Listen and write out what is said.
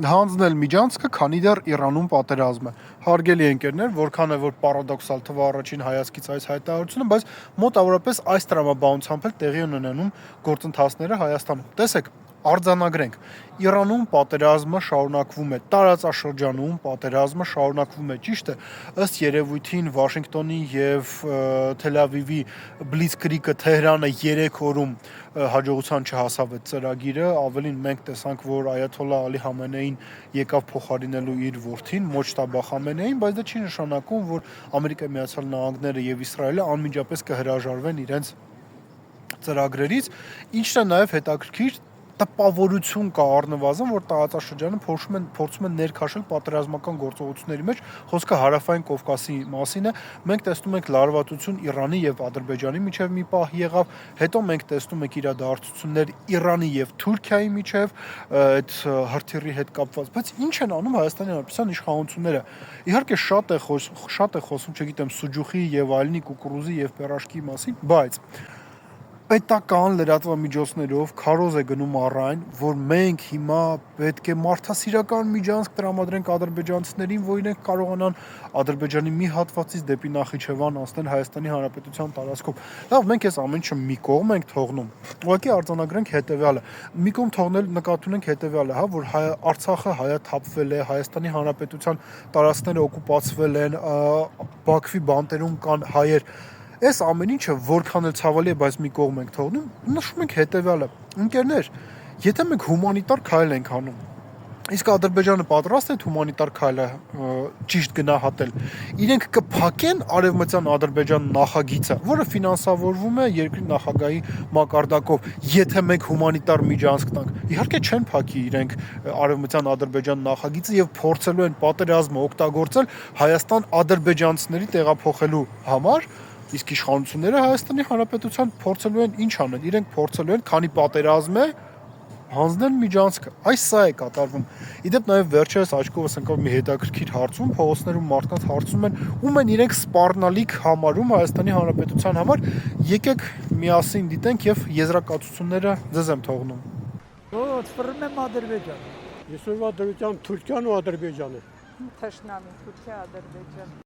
հանձնել միջանցքը, քանի դեռ Իրանում պատերազմ է։ Հարգելի ընկերներ, որքան է որ պարադոքսալ թվա առաջին հայացքից այս հայտարարությունը, բայց մոտավորապես այս տրամաբանությամբ էլ տեղի են ունենում գործընթացները Հայաստանում։ Տեսեք, արձանագրենք, Իրանում պատերազմը շարունակվում է, տարածաշրջանում պատերազմը շարունակվում է, ճիշտ է, ըստ երևույթին Վաշինգտոնի եւ Թել Ավիվի Բլիցկրիգը Թեհրանը 3 օրում հաջողության չհասավ այդ ծրագիրը, ավելին մենք տեսանք, որ Այաթոլլա Ալի Խամենեին եկավ փոխարինելու իր որդին, Մոջտաբա Խամենեին, բայց դա չի նշանակում, որ Ամերիկայի Միացյալ Նահանգները եւ Իսրայելը անմիջապես կհրաժարվեն իրենց ծրագրերից, ինչն է նաեւ հետաքրքիր տպավորություն կա առնվազն, որ տարածաշրջանը փորձում են ներքաշել պատերազմական գործողությունների մեջ, խոսքը հարավային Կովկասի մասին է, մենք տեսնում ենք լարվածություն Իրանի եւ Ադրբեջանի միջև մի պահ եղավ, հետո մենք տեսնում ենք իրադարձություններ Իրանի եւ Թուրքիայի միջև, այդ հրթիռի հետ կապված, բայց ինչ են անում Հայաստանի Հանրապետության իշխանությունները։ Իհարկե շատ է խոսում, չգիտեմ, սուջուխի եւ այլնի կուկուռուզի եւ պերաշկի մասին, բայց պետական լրատվամիջոցներով քարոզ է գնում առ այն, որ մենք հիմա պետք է մարդասիրական միջանցք տրամադրենք ադրբեջանցիներին, որ իրենք կարողանան Ադրբեջանի մի հատվածից դեպի Նախիջևան անցնել Հայաստանի Հանրապետության տարածքով։ Լավ, մենք այս ամեն ինչը մի կողմ ենք թողնում։ Ուղղակի արձանագրենք հետեւյալը։ Մի կողմ թողնել նկատի ունենք հետեւյալը, հա, որ Արցախը հայաթափվել է, Հայաստանի Հանրապետության տարածքները օկուպացվել են, Բաքվի բանտերում կան հայեր։ Այս ամեն ինչը որքան էլ ցավալի է, բայց մի կողմ ենք թողնում, նշում ենք հետեւյալը. ընկերներ, եթե մենք հումանիտար քայլ ենք անում, իսկ Ադրբեջանը պատրաստ է հումանիտար քայլը ճիշտ գնահատել, իրենք կփակեն արևմտյան Ադրբեջան նախագիծը, որը ֆինանսավորվում է երկրի նախագահի մակարդակով, եթե մենք հումանիտար միջանցք տանք։ Իհարկե չեն փակի իրենք արևմտյան Ադրբեջան նախագիծը եւ փորձելու են պատերազմը օգտագործել Հայաստան ադրբեջանցիների տեղափոխելու համար։ Իսկ իշխանությունները Հայաստանի Հանրապետության փորձելու են ինչ անել, իրենք փորձելու են, քանի պատերազմ է, հանձնել միջանցքը։ Այս սա է կատարվում։ Իդեպ նաև վերջերս աչքովս ընկավ մի հետաքրքիր հարցում, փողոցներում մարդկանց հարցում են, ում են իրենք սպառնալիք համարում Հայաստանի Հանրապետության համար, եկեք միասին դիտենք եւ եզրակացությունները ձեզ եմ թողնում։ Ո՞ց ֆռմ եմ Ադրբեջան։ Այսօրվա դրությամբ Թուրքիան ու Ադրբեջանը։ Թշնամի Թուրքիա, Ադրբեջան։